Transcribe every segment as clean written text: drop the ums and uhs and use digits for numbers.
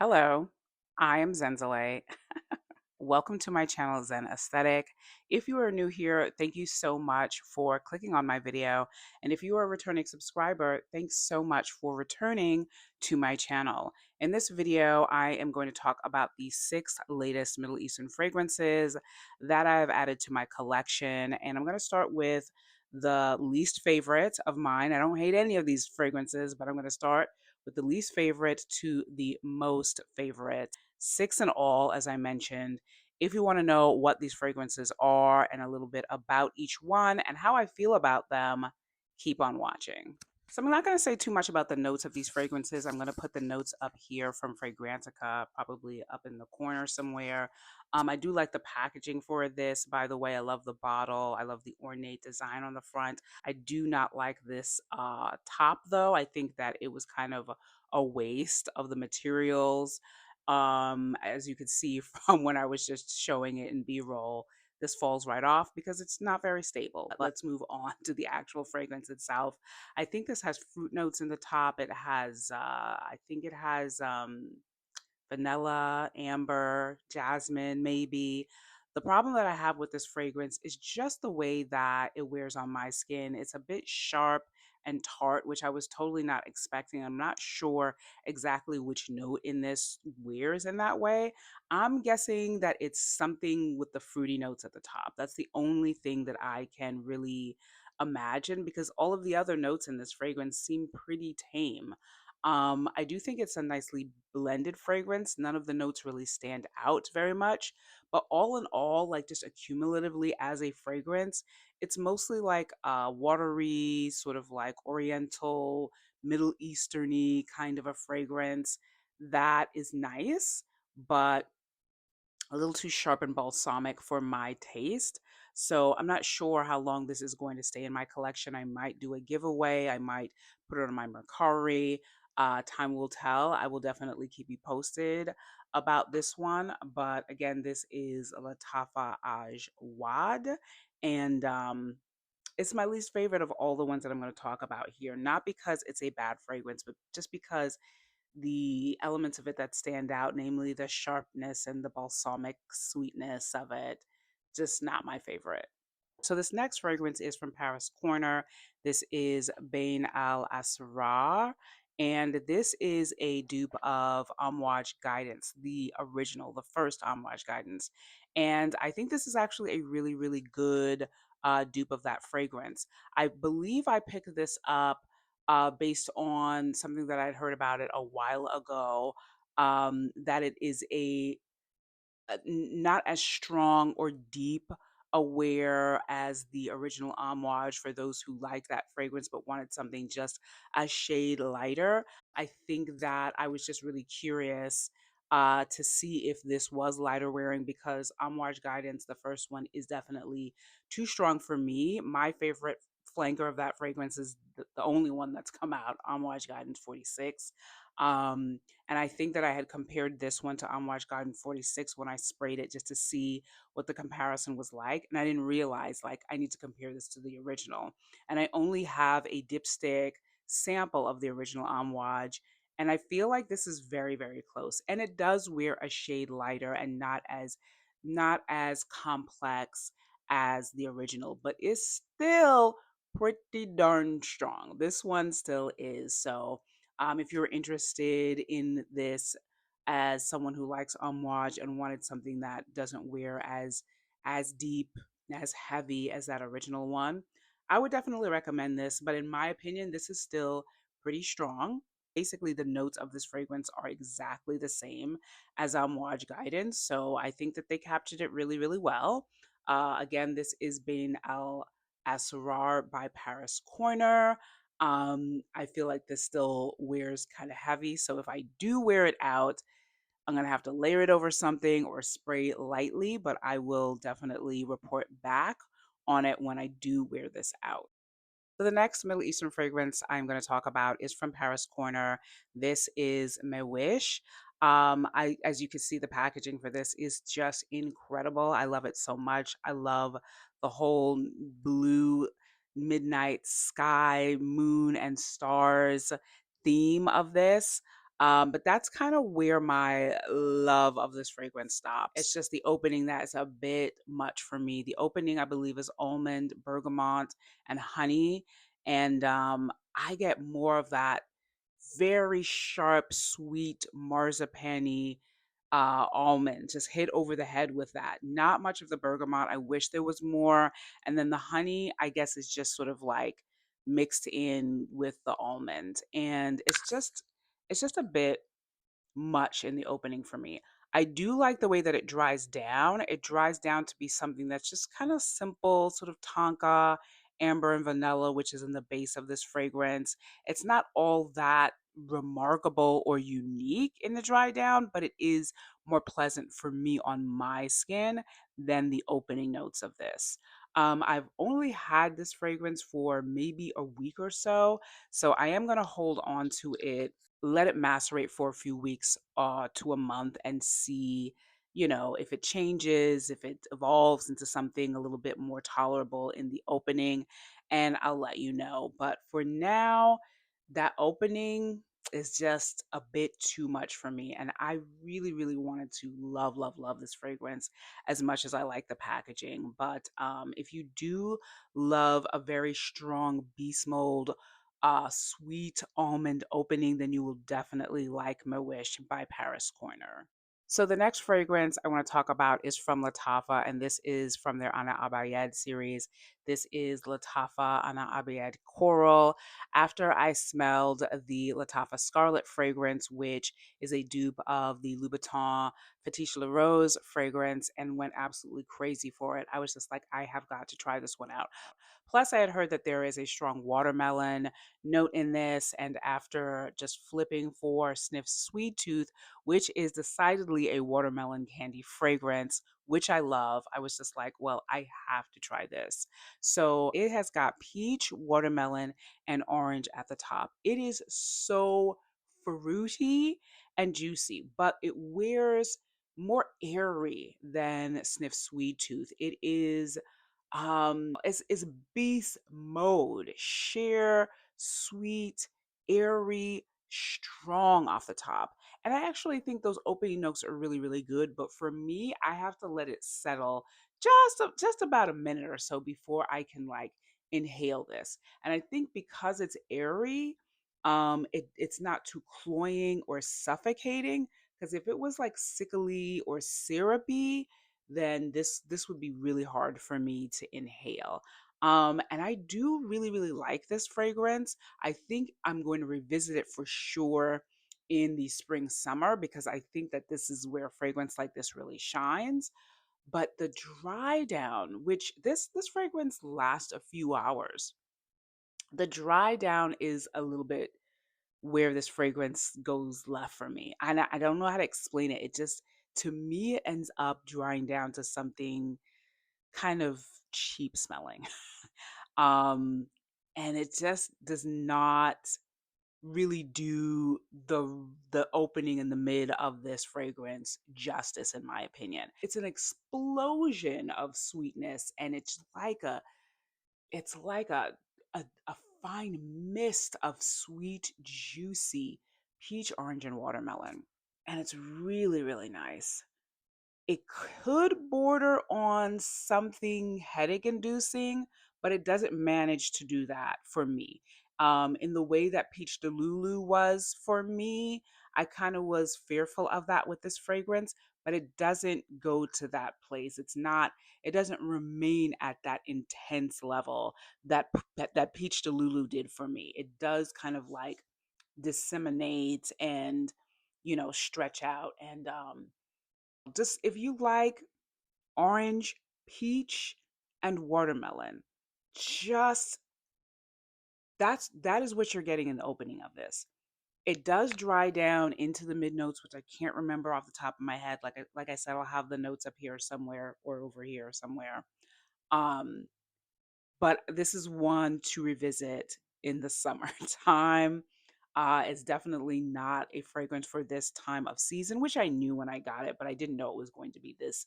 Hello, I am Zenzale. Welcome to my channel, Zen Aesthetic. If you are new here, thank you so much for clicking on my video. And if you are a returning subscriber, thanks so much for returning to my channel. In this video, I am going to talk about the 6 latest Middle Eastern fragrances that I have added to my collection. And I'm going to start with the least favorite of mine. I don't hate any of these fragrances, but I'm going to start with the least favorite to the most favorite. 6 in all, as I mentioned. If you want to know what these fragrances are and a little bit about each one and how I feel about them, keep on watching. So I'm not going to say too much about the notes of these fragrances. I'm going to put the notes up here from Fragrantica, probably up in the corner somewhere. I do like the packaging for this, by the way. I love the bottle. I love the ornate design on the front. I do not like this top, though. I think that it was kind of a waste of the materials. As you could see from when I was just showing it in B-roll, this falls right off because it's not very stable. But let's move on to the actual fragrance itself. I think this has fruit notes in the top. It has, I think it has vanilla, amber, jasmine, maybe. The problem that I have with this fragrance is just the way that it wears on my skin. It's a bit sharp and tart, which I was totally not expecting. I'm not sure exactly which note in this wears in that way. I'm guessing that it's something with the fruity notes at the top. That's the only thing that I can really imagine because all of the other notes in this fragrance seem pretty tame. I do think it's a nicely blended fragrance. None of the notes really stand out very much, but all in all, like just accumulatively as a fragrance, it's mostly like watery, sort of like oriental, Middle Easterny kind of a fragrance that is nice, but a little too sharp and balsamic for my taste. So I'm not sure how long this is going to stay in my collection. I might do a giveaway. I might put it on my Mercari. Time will tell. I will definitely keep you posted about this one. But again, this is Lattafa Ajwad. And it's my least favorite of all the ones that I'm going to talk about here. Not because it's a bad fragrance, but just because the elements of it that stand out, namely the sharpness and the balsamic sweetness of it, just not my favorite. So this next fragrance is from Paris Corner. This is Bayn al Asrar. And this is a dupe of Amouage Guidance, the original, the first Amouage Guidance. And I think this is actually a really, really good dupe of that fragrance. I believe I picked this up based on something that I'd heard about it a while ago. That it is not as strong or deep aware as the original Amouage for those who like that fragrance but wanted something just a shade lighter. I think that I was just really curious to see if this was lighter wearing because Amouage Guidance, the first one, is definitely too strong for me. My favorite flanker of that fragrance is the only one that's come out, Amouage Guidance 46. And I think that I had compared this one to Amouage Garden 46 when I sprayed it just to see what the comparison was like. And I didn't realize like I need to compare this to the original. And I only have a dipstick sample of the original Amouage. And I feel like this is very, very close. And it does wear a shade lighter and not as complex as the original, but it's still pretty darn strong. This one still is. So if you're interested in this as someone who likes Amouage and wanted something that doesn't wear as deep, as heavy as that original one, I would definitely recommend this. But in my opinion, this is still pretty strong. Basically, the notes of this fragrance are exactly the same as Amouage Guidance. So I think that they captured it really, really well. Again, this is Bain Al Asrar by Paris Corner. I feel like this still wears kind of heavy. So if I do wear it out, I'm going to have to layer it over something or spray lightly, but I will definitely report back on it when I do wear this out. So the next Middle Eastern fragrance I'm going to talk about is from Paris Corner. This is Mehwish. As you can see, the packaging for this is just incredible. I love it so much. I love the whole blue midnight sky, moon, and stars theme of this. But that's kind of where my love of this fragrance stops. It's just the opening that is a bit much for me. The opening, I believe, is almond, bergamot, and honey. And I get more of that very sharp, sweet, marzipan almond. Just hit over the head with that. Not much of the bergamot. I wish there was more. And then the honey, I guess, is just sort of like mixed in with the almond. And it's just a bit much in the opening for me. I do like the way that it dries down. It dries down to be something that's just kind of simple, sort of tonka, amber, and vanilla, which is in the base of this fragrance. It's not all that remarkable or unique in the dry down, but it is more pleasant for me on my skin than the opening notes of this. I've only had this fragrance for maybe a week or so I am going to hold on to it, let it macerate for a few weeks to a month and see, if it changes, if it evolves into something a little bit more tolerable in the opening, and I'll let you know. But for now, that opening is just a bit too much for me. And I really, really wanted to love, love, love this fragrance as much as I like the packaging. But if you do love a very strong beast mold sweet almond opening, then you will definitely like Mehwish by Paris Corner. So the next fragrance I want to talk about is from Lattafa, and this is from their Ana Abuyedh series. This is Lattafa Ana Abuyedh Coral. After I smelled the Lattafa Scarlet fragrance, which is a dupe of the Louboutin Fetiche La Rose fragrance, and went absolutely crazy for it, I was just like, I have got to try this one out. Plus, I had heard that there is a strong watermelon note in this, and after just flipping for Sniff's Sweet Tooth, which is decidedly a watermelon candy fragrance, which I love, I was just like, well, I have to try this. So it has got peach, watermelon, and orange at the top. It is so fruity and juicy, but it wears more airy than Sniff Sweet Tooth. It is it's beast mode, sheer, sweet, airy, strong off the top. And I actually think those opening notes are really, really good. But for me, I have to let it settle just about a minute or so before I can like inhale this. And I think because it's airy, it's not too cloying or suffocating. Because if it was like sickly or syrupy, then this would be really hard for me to inhale. And I do really, really like this fragrance. I think I'm going to revisit it for sure in the spring summer because I think that this is where a fragrance like this really shines. But the dry down, which this fragrance lasts a few hours, the dry down is a little bit where this fragrance goes left for me. And I don't know how to explain it. It just, to me, it ends up drying down to something kind of cheap smelling. um, and it just does not really do the opening and the mid of this fragrance justice, in my opinion. It's an explosion of sweetness, and it's like a fine mist of sweet, juicy peach, orange, and watermelon. And it's really, really nice. It could border on something headache inducing, but it doesn't manage to do that for me. In the way that Peach Delulu was for me, I kind of was fearful of that with this fragrance, but it doesn't go to that place. It doesn't remain at that intense level that Peach Delulu did for me. It does kind of like disseminate and, stretch out. And just if you like orange, peach, and watermelon, just that is what you're getting in the opening of this. It does dry down into the mid notes, which I can't remember off the top of my head. Like I said, I'll have the notes up here somewhere or over here somewhere. Um, but this is one to revisit in the summertime. It's definitely not a fragrance for this time of season, which I knew when I got it, but I didn't know it was going to be this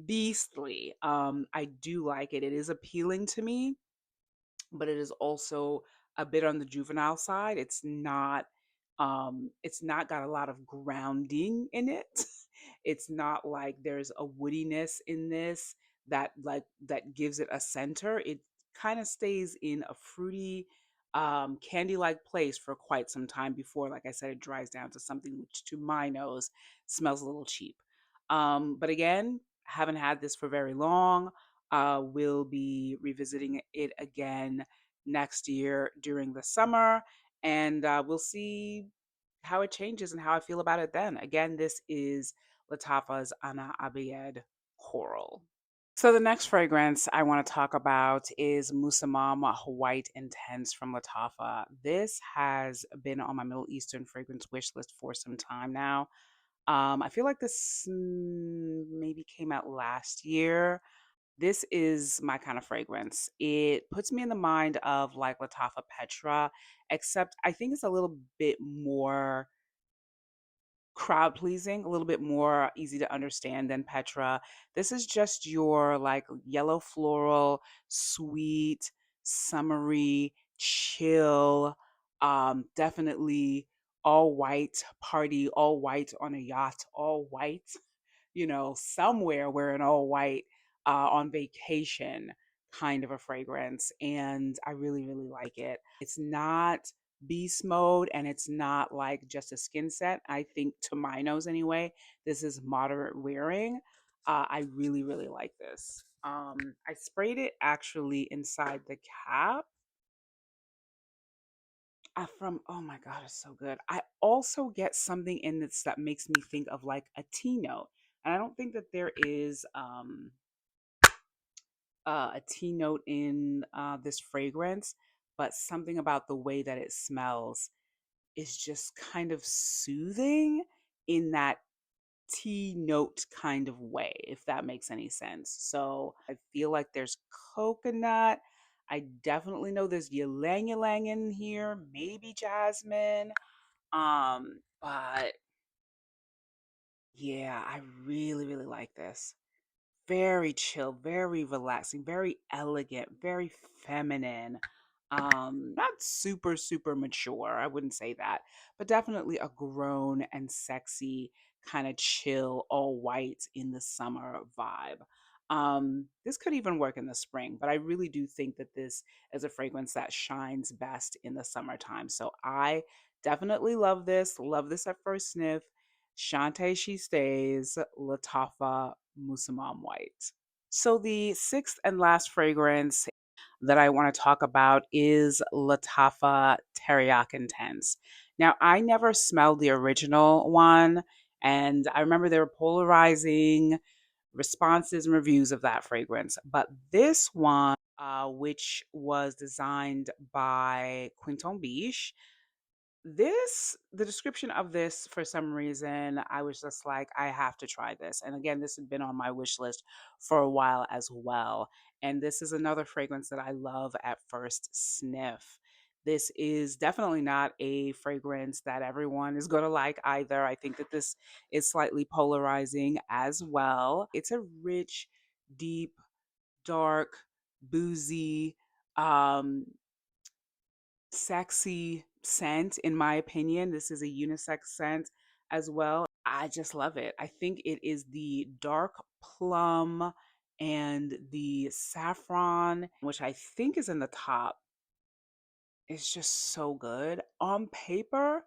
beastly. I do like it. It is appealing to me, but it is also a bit on the juvenile side. It's not It's not got a lot of grounding in it. It's not like there's a woodiness in this that gives it a center. It kind of stays in a fruity, candy-like place for quite some time before, like I said, it dries down to something which, to my nose, smells a little cheap. But again, haven't had this for very long. We'll be revisiting it again next year during the summer, and we'll see how it changes and how I feel about it then. Again, this is Lattafa's Ana Abiyed Coral. So the next fragrance I want to talk about is Musamam White Intense from Lattafa. This has been on my Middle Eastern fragrance wish list for some time now. I feel like this maybe came out last year. This is my kind of fragrance. It puts me in the mind of like Lattafa Petra, except I think it's a little bit more crowd pleasing, a little bit more easy to understand than Petra. This is just your like yellow floral, sweet, summery, chill, definitely all white party, all white on a yacht, all white, somewhere wearing all white on vacation kind of a fragrance. And I really, really like it. It's not beast mode and it's not like just a skin set. I think, to my nose anyway, this is moderate wearing. I really, really like this. I sprayed it actually inside the cap. Oh my God, it's so good. I also get something in this that makes me think of like a tea note. And I don't think that there is a tea note in this fragrance, but something about the way that it smells is just kind of soothing in that tea note kind of way, if that makes any sense. So I feel like there's coconut. I definitely know there's ylang ylang in here, maybe jasmine. But yeah, I really, really like this. Very chill, very relaxing, very elegant, very feminine. Not super, super mature, I wouldn't say that, but definitely a grown and sexy kind of chill, all white in the summer vibe. This could even work in the spring, but I really do think that this is a fragrance that shines best in the summertime. So I definitely love this. Love this at first sniff. Shantae She Stays, Lattafa Musamam White. So the sixth and last fragrance that I want to talk about is Lattafa Teriaq Intense. Now, I never smelled the original one, and I remember there were polarizing responses and reviews of that fragrance. But this one, which was designed by Quinton Biche, the description of this, for some reason, I was just like, I have to try this. And again, this had been on my wish list for a while as well. And this is another fragrance that I love at first sniff. This is definitely not a fragrance that everyone is going to like either. I think that this is slightly polarizing as well. It's a rich, deep, dark, boozy, um, sexy scent, in my opinion. This is a unisex scent as well. I just love it. I think it is the dark plum and the saffron, which I think is in the top. It's just so good. On paper,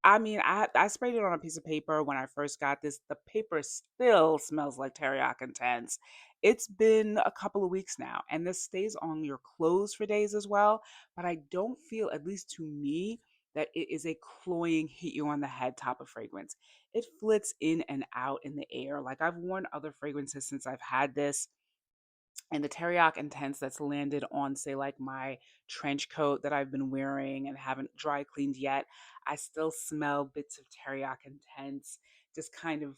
I mean, I sprayed it on a piece of paper when I first got this. The paper still smells like teriyaki intense. It's been a couple of weeks now, and this stays on your clothes for days as well. But I don't feel, at least to me, that it is a cloying, hit you on the head type of fragrance. It flits in and out in the air. Like I've worn other fragrances since I've had this, and the Teriaq Intense that's landed on, say, like my trench coat that I've been wearing and haven't dry cleaned yet, I still smell bits of Teriaq Intense just kind of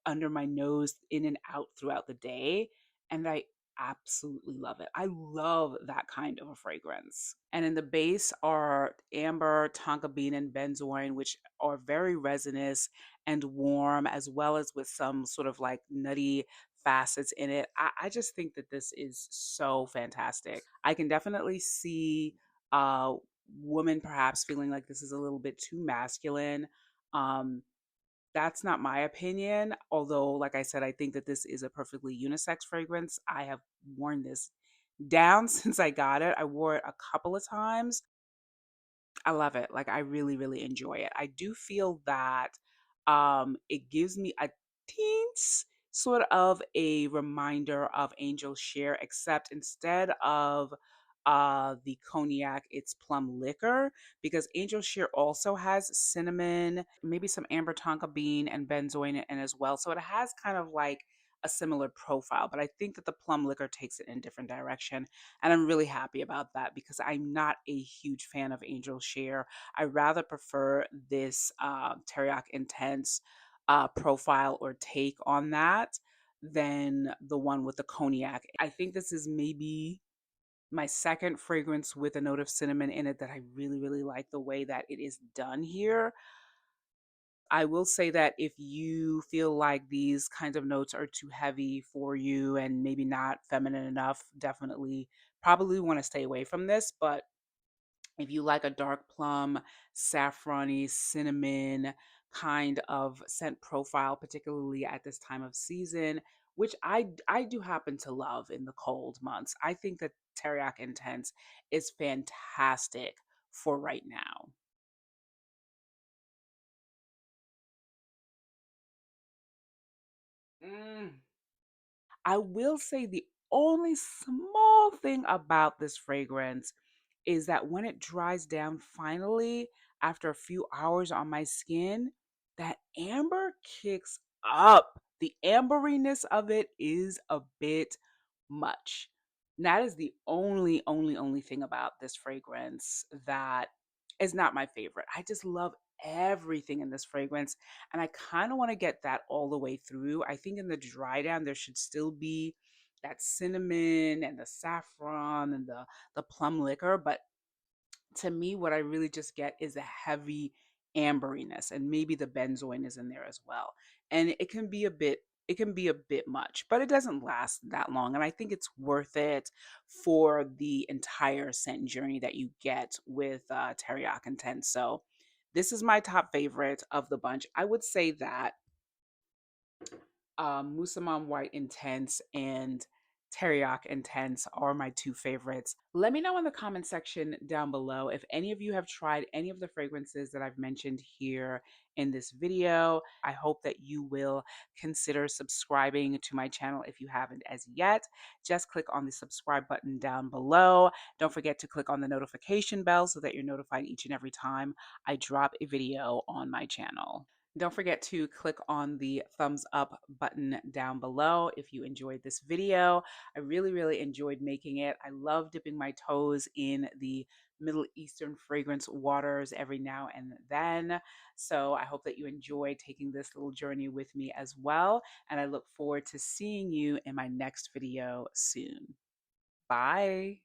under my nose, in and out throughout the day. And I absolutely love it. I love that kind of a fragrance. And in the base are amber, tonka bean, and benzoin, which are very resinous and warm, as well as with some sort of like nutty facets in it. I just think that this is so fantastic. I can definitely see woman perhaps feeling like this is a little bit too masculine. Um, that's not my opinion. Although, like I said, I think that this is a perfectly unisex fragrance. I have worn this down since I got it. I wore it a couple of times. I love it. Like I really, really enjoy it. I do feel that it gives me a teens sort of a reminder of Angel's Share, except instead of the cognac, it's plum liquor because Angel's Share also has cinnamon, maybe some amber tonka bean and benzoin in as well. So it has kind of like a similar profile, but I think that the plum liquor takes it in a different direction. And I'm really happy about that because I'm not a huge fan of Angel Share. I rather prefer this Teriaq Intense profile or take on that than the one with the cognac. I think this is maybe my second fragrance with a note of cinnamon in it that I really, really like the way that it is done here. I will say that if you feel like these kinds of notes are too heavy for you and maybe not feminine enough, definitely probably want to stay away from this. But if you like a dark plum, saffrony, cinnamon kind of scent profile, particularly at this time of season, which I do happen to love in the cold months, I think that Teriak Intense is fantastic for right now. Mm. I will say the only small thing about this fragrance is that when it dries down finally after a few hours on my skin, that amber kicks up. The amberiness of it is a bit much. And that is the only thing about this fragrance that is not my favorite. I just love everything in this fragrance. And I kind of want to get that all the way through. I think in the dry down, there should still be that cinnamon and the saffron and the plum liquor. But to me, what I really just get is a heavy amberiness, and maybe the benzoin is in there as well. And it can be a bit much, but it doesn't last that long. And I think it's worth it for the entire scent journey that you get with Teriyaki Intense. So this is my top favorite of the bunch. I would say that Musamam White Intense and Teriaq Intense are my two favorites. Let me know in the comment section down below if any of you have tried any of the fragrances that I've mentioned here in this video. I hope that you will consider subscribing to my channel if you haven't as yet. Just click on the subscribe button down below. Don't forget to click on the notification bell so that you're notified each and every time I drop a video on my channel. Don't forget to click on the thumbs up button down below if you enjoyed this video. I really, really enjoyed making it. I love dipping my toes in the Middle Eastern fragrance waters every now and then. So I hope that you enjoy taking this little journey with me as well. And I look forward to seeing you in my next video soon. Bye.